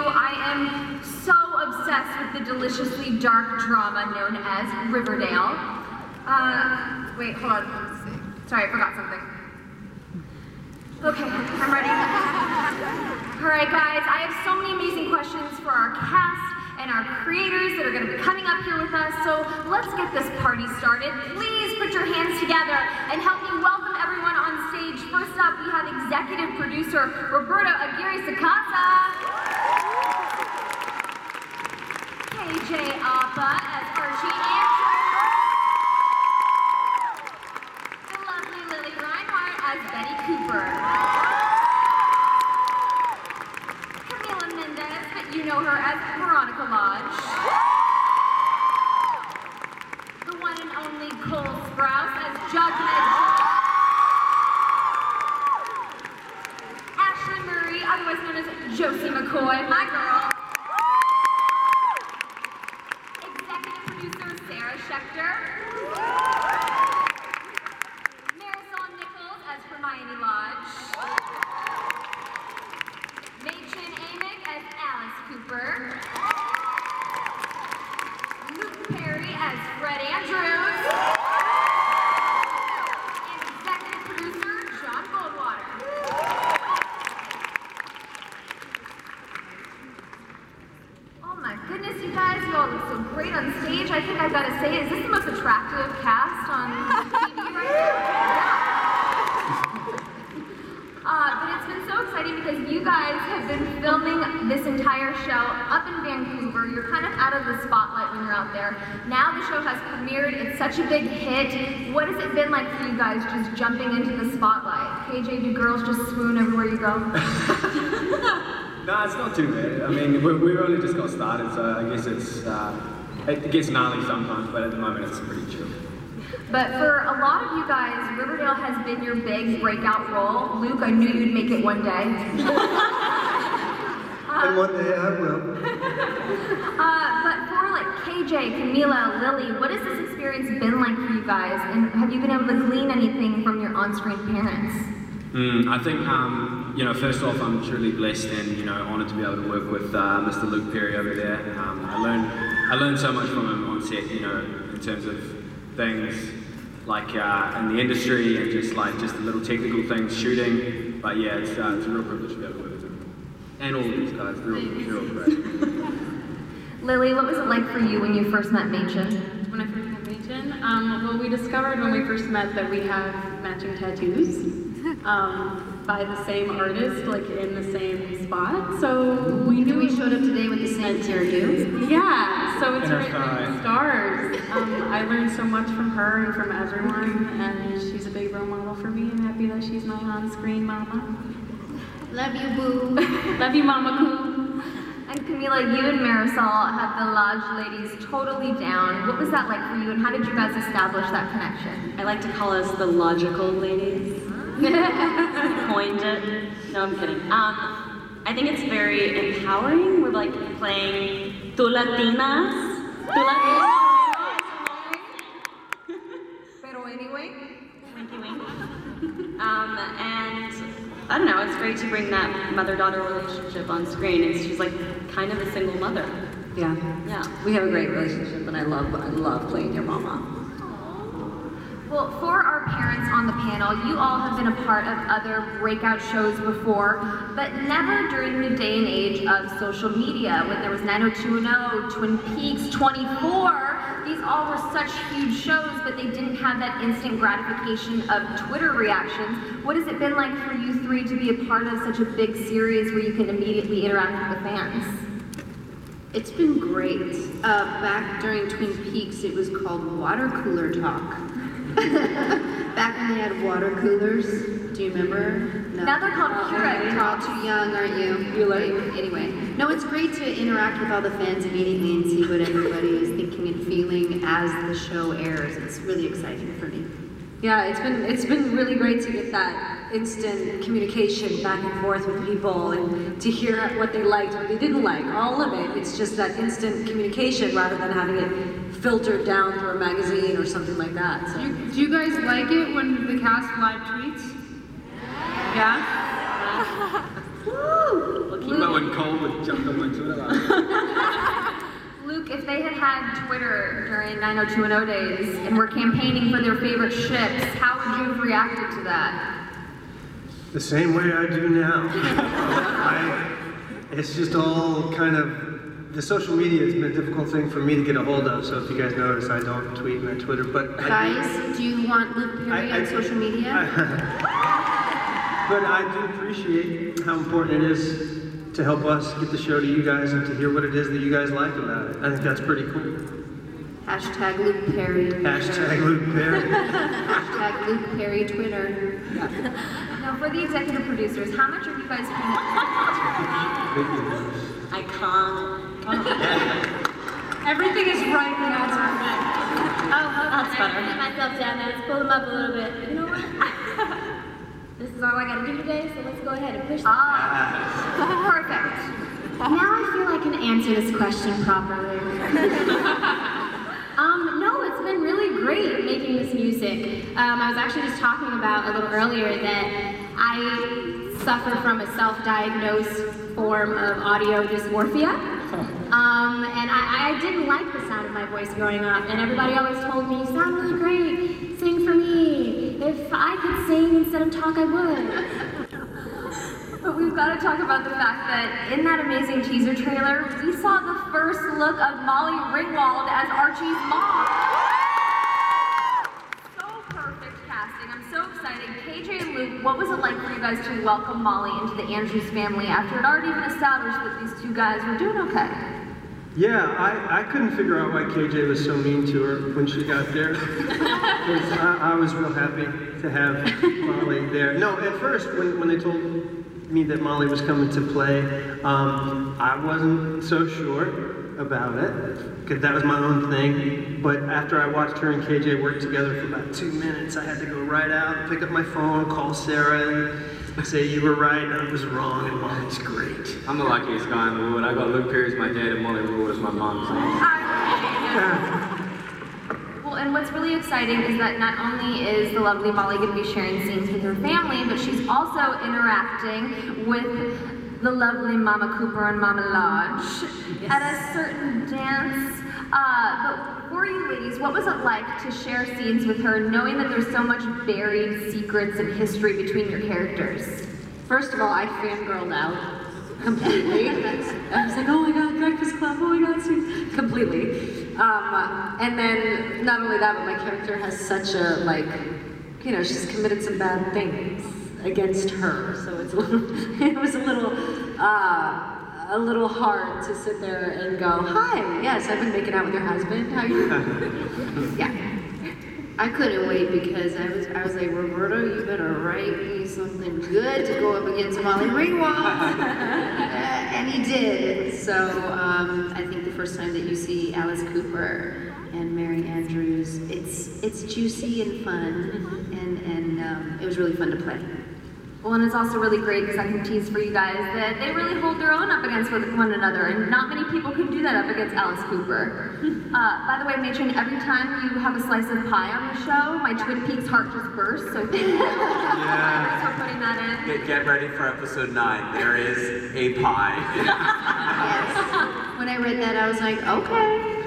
I am so obsessed with the deliciously dark drama known as Riverdale. Wait, hold on. Sorry, I forgot something. Okay, I'm ready. Alright guys, I have so many amazing questions for our cast and our creators that are going to be coming up here with us, so let's get this party started. Please put your hands together and help me welcome everyone on stage. First up, we have executive producer Roberto Aguirre-Sacasa, KJ Appa as Archie Andrews, the lovely Lily Reinhardt as Betty Cooper, Camila Mendez, but you know her as Veronica Lodge, the one and only Cole Sprouse as Jughead, Ashley Murray, otherwise known as Josie McCoy, my girl, executive producer Sarah Schechter, Marisol Nichols as Hermione Lodge, Machen Amick as Alice Cooper, Luke Perry as Fred Andrews, and executive producer John Goldwater. Oh my goodness, you guys, you all look so great on stage. I think I've got to say, is this the most attractive cast on TV right now? Yeah. But it's been so exciting because you guys have been filming this entire show up in Vancouver. You're kind of out of the spotlight when you're out there. Now the show has premiered. It's such a big hit. What has it been like for you guys just jumping into the spotlight? KJ, do girls just swoon everywhere you go? No, it's not too bad. I mean, we've only just got started, so I guess it gets gnarly sometimes, but at the moment it's pretty chill. But for a lot of you guys, Riverdale has been your big breakout role. Luke, I knew you'd make it one day. And one day I will. But for like KJ, Camila, Lily, what has this experience been like for you guys? And have you been able to glean anything from your on-screen parents? I think, first off, I'm truly blessed and, honored to be able to work with Mr. Luke Perry over there. I learned so much from him on set, in terms of things like in the industry and just the little technical things, shooting. But yeah, it's a real privilege to be able to work with him. And all of these guys, they're all great. Lily, what was it like for you when you first met Machen? When I first met Machen, well, we discovered when we first met that we have matching tattoos by the same artist, like in the same spot. So we knew we showed up today with the same tattoo. Yeah, so it's written in the stars. I learned so much from her and from everyone, and she's a big role model for me. I'm happy that she's my on-screen mama. Love you, boo. Love you, Mama Coo. And Camila, you and Marisol had the Lodge ladies totally down. What was that like for you, and how did you guys establish that connection? I like to call us the logical ladies. Coined it. No, I'm kidding. I think it's very empowering. We're like playing Tu Latinas. Pero anyway. Winky wink. And I don't know, it's great to bring that mother-daughter relationship on screen. She's like kind of a single mother. Yeah. Yeah. We have a great relationship, and I love playing your mama. Well, for our parents on the panel, you all have been a part of other breakout shows before, but never during the day and age of social media, when there was 90210, Twin Peaks, 24. These all were such huge shows, but they didn't have that instant gratification of Twitter reactions. What has it been like for you three to be a part of such a big series where you can immediately interact with the fans? It's been great. Back during Twin Peaks, it was called Water Cooler Talk. Back when they had water coolers. Do you remember? No. Now they're called Keurig. You're all too young, aren't you? Anyway. No, it's great to interact with all the fans immediately and see what everybody is thinking and feeling as the show airs. It's really exciting for me. Yeah, it's been really great to get that instant communication back and forth with people and to hear what they liked, what they didn't like, all of it. It's just that instant communication rather than having it filtered down through a magazine or something like that. So. Do you guys like it when the cast live tweets? Yeah? What about when Cole would jump on my Twitter? Twitter during 90210 days and were campaigning for their favorite ships, how would you have reacted to that? The same way I do now. It's just all kind of, the social media has been a difficult thing for me to get a hold of, so if you guys notice, I don't tweet my Twitter, but Guys, do you want Luke Perry on social media? But I do appreciate how important it is to help us get the show to you guys and to hear what it is that you guys like about it. I think that's pretty cool. Hashtag Luke Perry. Hashtag Luke Perry. Hashtag Luke Perry Twitter. Now, for the executive producers, how much are you guys paying? I can't. Everything is right and that's perfect. That's I better. put myself down there, let's pull them up a little bit. You know what? This is all I gotta do today, so let's go ahead and push them. Perfect. Now I feel I can answer this question properly. No, it's been really great making this music. I was actually just talking about a little earlier that I suffer from a self-diagnosed form of audio dysmorphia. And I didn't like the sound of my voice growing up, and everybody always told me, you sound really great, sing for me. If I could sing instead of talk, I would. But we've got to talk about the fact that in that amazing teaser trailer, we saw the first look of Molly Ringwald as Archie's mom. So perfect casting. I'm so excited. KJ and Luke, what was it like for you guys to welcome Molly into the Andrews family after it already been established that these two guys were doing okay? Yeah, I couldn't figure out why KJ was so mean to her when she got there. 'Cause I was real happy to have Molly there. No, at first, when they told me that Molly was coming to play, I wasn't so sure about it, because that was my own thing. But after I watched her and KJ work together for about 2 minutes, I had to go right out, pick up my phone, call Sarah, and say you were right and I was wrong, and Molly's great. I'm the luckiest guy in the world. I got Luke Perry as my dad and Molly Ringwald as my mom. Well, and what's really exciting is that not only is the lovely Molly going to be sharing scenes with her family, but she's also interacting with the lovely Mama Cooper and Mama Lodge at a certain dance. But for you ladies, what was it like to share scenes with her, knowing that there's so much buried secrets and history between your characters? First of all, I fangirled out completely. I was like, oh my god, Breakfast Club, oh my god, sweet. Completely. And then, not only that, but my character has such a, like, you know, she's committed some bad things against her, so it's a little, it was a little hard to sit there and go, hi, yes, I've been making out with your husband, how you doing? Yeah. I couldn't wait because I was like, Roberto, you better write me something good to go up against Molly Ringwald. And he did. So I think the first time that you see Alice Cooper and Mary Andrews, it's juicy and fun, and it was really fun to play. Well, and it's also really great because I can tease for you guys that they really hold their own up against one another, and not many people can do that up against Alice Cooper. By the way, Matron, every time you have a slice of pie on the show, my Twin Peaks heart just bursts, so thank you. Thanks for putting that in. Get ready for episode 9. There is a pie. Yes. When I read that, I was like, okay.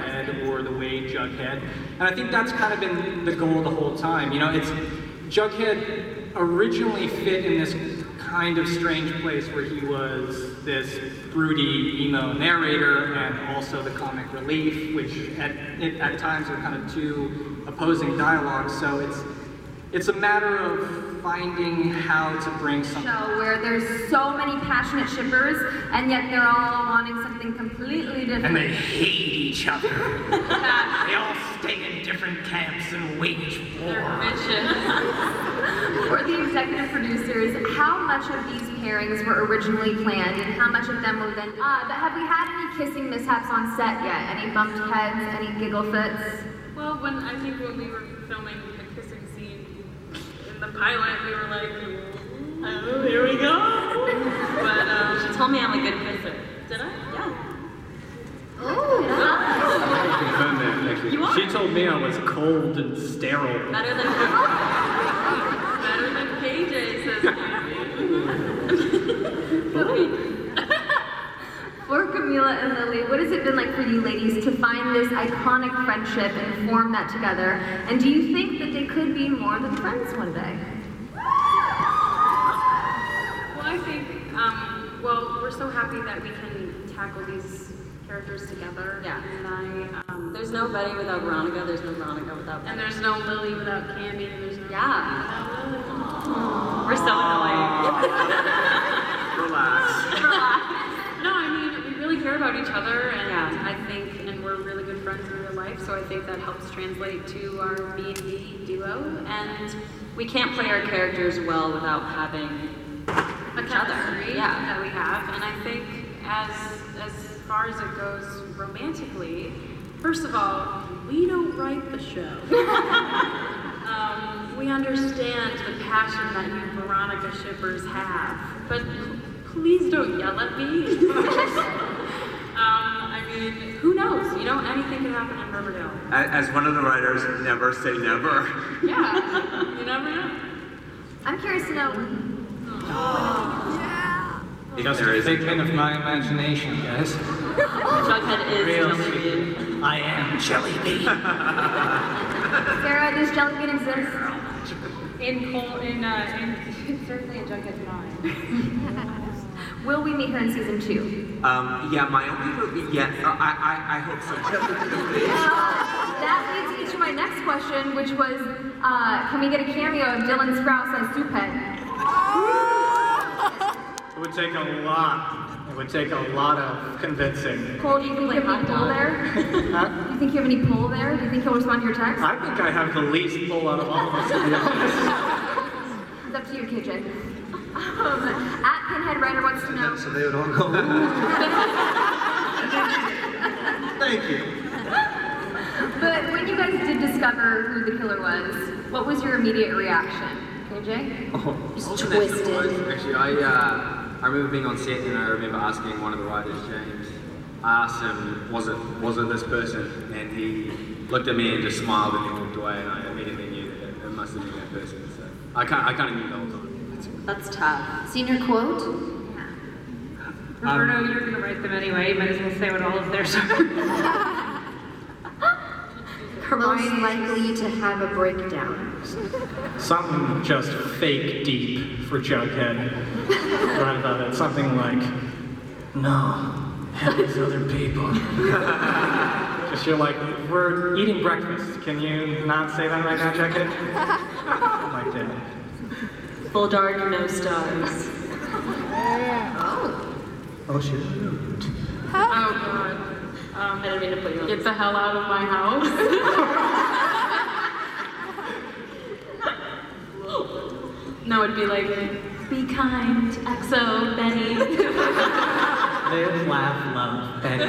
Head or the way Jughead. And I think that's kind of been the goal the whole time. You know, it's Jughead originally fit in this kind of strange place where he was this broody emo narrator and also the comic relief, which at times are kind of two opposing dialogues. So it's a matter of finding how to bring something. Show where there's so many passionate shippers, and yet they're all wanting something completely different. And they hate each other. They all stay in different camps and wage war. For the executive producers, how much of these pairings were originally planned, and how much of them were then? But have we had any kissing mishaps on set yet? Any bumped heads? Any giggle fits? Well, I think when we were filming the kissing scene in the pilot, we were like, oh, here we go. But She told me I'm a good kisser. did I? Yeah. I can confirm that, actually. You are. She told me I was cold and sterile. Better than KJ says. For Camila and Lily, Leslie, what has it been like for you ladies to find this iconic friendship and form that together? And do you think that they could be more than friends one day? Well, I think, well, we're so happy that we can tackle these characters together. Yeah. And There's no Betty without Veronica, there's no Veronica without Betty. and there's no Lily without Candy, and there's no Yeah. without Lily. We're so annoying. Relax. No, I mean, we really care about each other, and Yeah. I think, and we're really good friends in real life, so I think that helps translate to our B&B duo, And we can't play our characters well without having a chemistry Yeah. that we have. And I think as far as it goes romantically, first of all, we don't write the show. We understand the passion that you Veronica shippers have, but please don't yell at me. I mean, who knows? You know, anything can happen in Riverdale. As one of the writers, never say never. Yeah, you never know. I'm curious to know. Just a figment of my imagination, guys. Jughead is Jellybean. I am Jellybean. Sarah, does Jellybean exist? Certainly in Jughead's mind. Will we meet her in season 2? Yeah, my only hope, I hope so. That leads me to my next question, which was, can we get a cameo of Dylan Sprouse as Souphead? It would take a lot. It would take a lot of convincing. Cole, do you think you have any pull there? Huh? Do you think you have any pull there? Do you think he'll respond to your text? I think I have the least pull out of all of us, to be honest. It's up to you, KJ. At Pinhead Writer wants to know. So they would all go, ooh. Thank you. But when you guys did discover who the killer was, what was your immediate reaction? KJ? Actually, I remember being on set and I remember asking one of the writers, James, I asked him, was it this person? And he looked at me and just smiled and then walked away, and I immediately knew that it must have been that person. So I kind of knew the whole time. That's tough. Senior quote? Roberto, you're going to write them anyway. You might as well say what all of theirs are. Most likely to have a breakdown. Something just fake deep for Jughead. Right about it. Something like, no, have these other people. Just you're like, we're eating breakfast. Can you not say that right now, Jughead? Like that. Full dark, no stars. Oh shit. Oh god. I didn't mean to put you on. Get the hell out of my house. No, it'd be like, Be kind, XO, Betty. Live, laugh, love, Betty.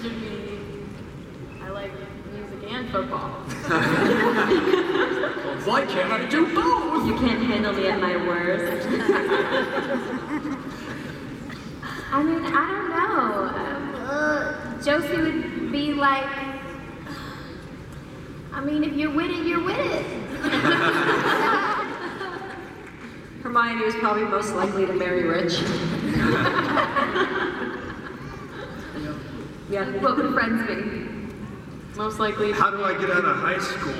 yours would be, I like music and football. Why can't I do both? You can't handle me at my worst. I mean, I don't know. Josie would be like, I mean, if you're with it, you're with it. Hermione was probably most likely to marry Rich. Yeah. What would friends be? Most likely. How do I get out of high school?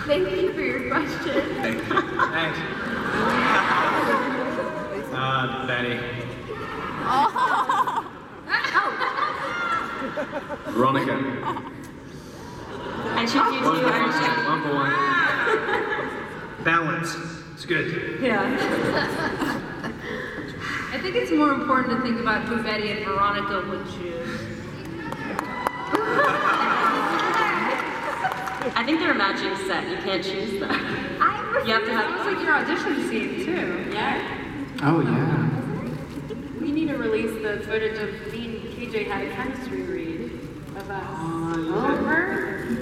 Thank you for your question. Thank you. Thanks. Betty. Veronica. I choose you too, Archie. One for one. Balance. It's good. Yeah. I think it's more important to think about who Betty and Veronica would choose. I think they're a matching set. You can't choose them. You have to That was have. like your audition scene too. Yeah. Oh yeah. We need to release the footage of me and KJ had a chemistry read of us. Remember?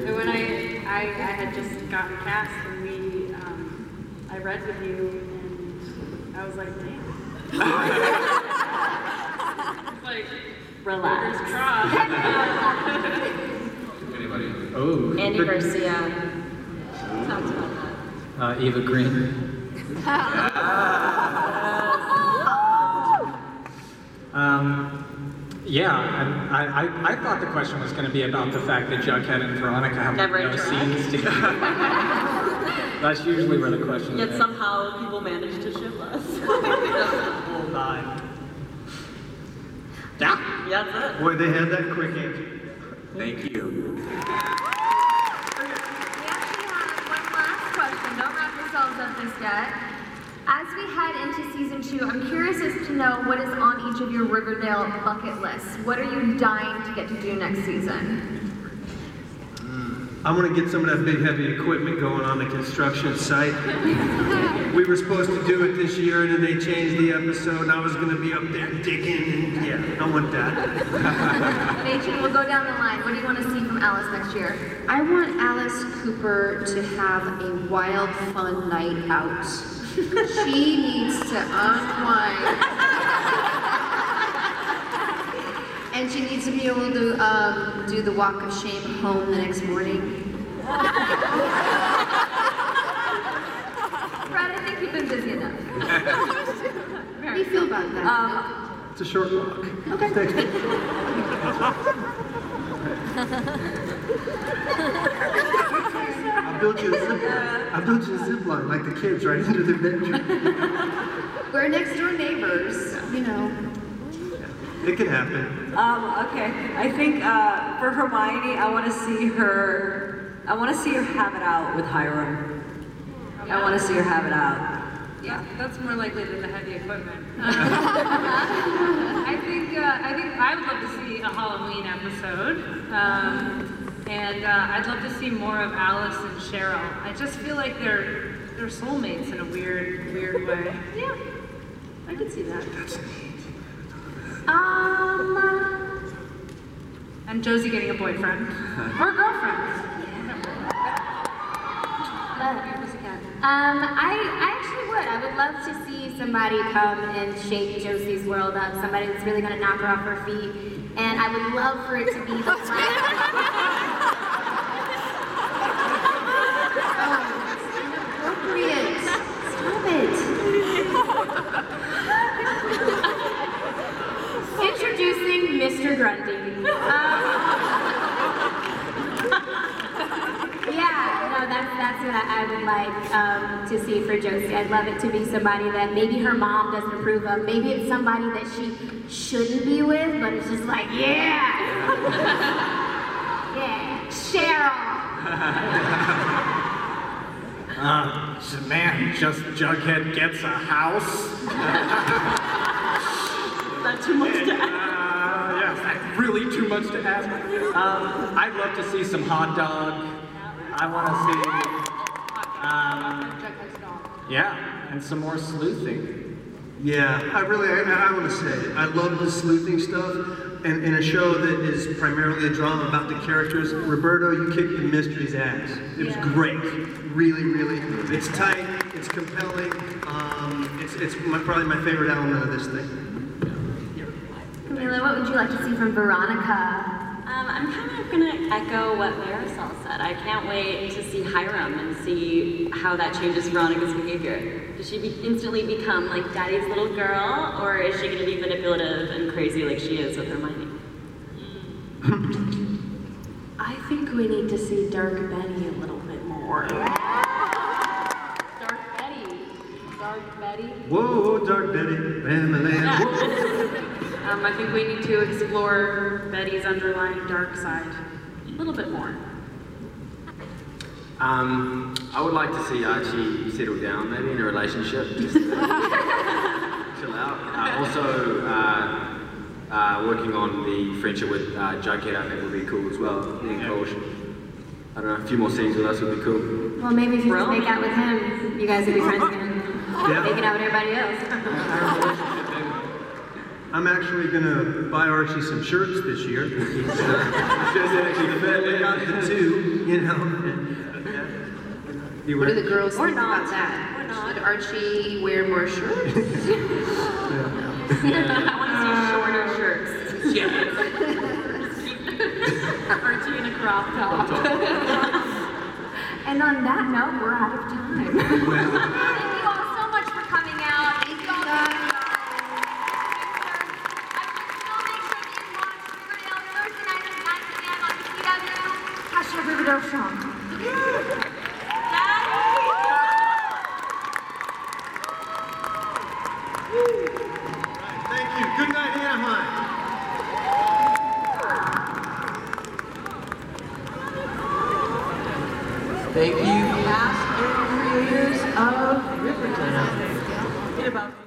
And when I had just gotten cast and I read with you and I was like, damn. It's like, Relax. fingers crossed. Anybody? Oh. Andy Garcia. Sounds about that. Eva Green. I thought the question was going to be about the fact that Jughead and Veronica have no scenes together. That's usually where the question Yet is. somehow people manage to ship us. Whole nine. Yeah. Yeah, that's it. Boy, they had that quick answer. Thank you. We actually have one last question. Don't wrap yourselves up just yet. As we head into season 2, I'm curious as to know what is on each of your Riverdale bucket lists. What are you dying to get to do next season? I want to get some of that big heavy equipment going on the construction site. We were supposed to do it this year and then they changed the episode and I was going to be up there digging and yeah, I want that. Nathan, we'll go down the line. What do you want to see from Alice next year? I want Alice Cooper to have a wild, fun night out. She needs to unwind. And she needs to be able to do the walk of shame home the next morning. Brad, I think you've been busy enough. How do you feel about that? It's a short walk. Okay. Thanks. I built you a zip line like the kids right into their bedroom. We're next door neighbors, you know. It can happen. Okay. I think for Hermione, I want to see her have it out with Hiram. I want to see her have it out. Yeah, that's more likely than the heavy equipment. I think I would love to see a Halloween episode, and I'd love to see more of Alice and Cheryl. I just feel like they're soulmates in a weird way. Yeah, I can see that. And Josie getting a boyfriend or girlfriend. I actually would. I would love to see somebody come and shake Josie's world up. Somebody that's really going to knock her off her feet. And I would love for it to be the Inappropriate. Stop it. Introducing Mr. Grundy. That's what I would like to see for Josie. I'd love it to be somebody that maybe her mom doesn't approve of. Maybe it's somebody that she shouldn't be with, but it's just like, yeah! Yeah, Cheryl! Man, just Jughead gets a house. Is that too much to ask? Yes, that's really too much to ask. I'd love to see some hot dog. I want to see, and some more sleuthing. Yeah, I want to say, I love the sleuthing stuff, and in a show that is primarily a drama about the characters, Roberto, you kicked the mystery's ass. It was great. Really, really. It's tight, it's compelling, it's probably my favorite element of this thing. Camila, what would you like to see from Veronica? I'm kind of going to echo what Marisol said. I can't wait to see Hiram and see how that changes Veronica's behavior. Does she instantly become like Daddy's little girl, or is she going to be manipulative and crazy like she is with Hermione? I think we need to see Dark Betty a little bit more. Dark Betty. Whoa, Dark Betty, Ram-a-lam, whoa. I think we need to explore Betty's underlying dark side a little bit more. I would like to see Archie settle down, maybe in a relationship, just chill out. Also, working on the friendship with Jughead, I think would be cool as well. Being cool. I don't know, a few more scenes with us would be cool. Well, maybe if you just make out with him, you guys would be friends again. Yeah. Making out with everybody else. I'm actually going to buy Archie some shirts this year. He's actually the two, you know. What do the girls think not. about that? Should Archie wear more shirts? I want to see shorter shirts. Archie in a crop top. And on that note, we're out of time. Thank you all so much for coming out. Thank you all. Still make sure that you watch Riverdale Thursday night at 9 p.m. on CW. Hashtag Riverdale Strong. Thank you. Good night, Anaheim. Thank you, cast and creators of Riverdale. In about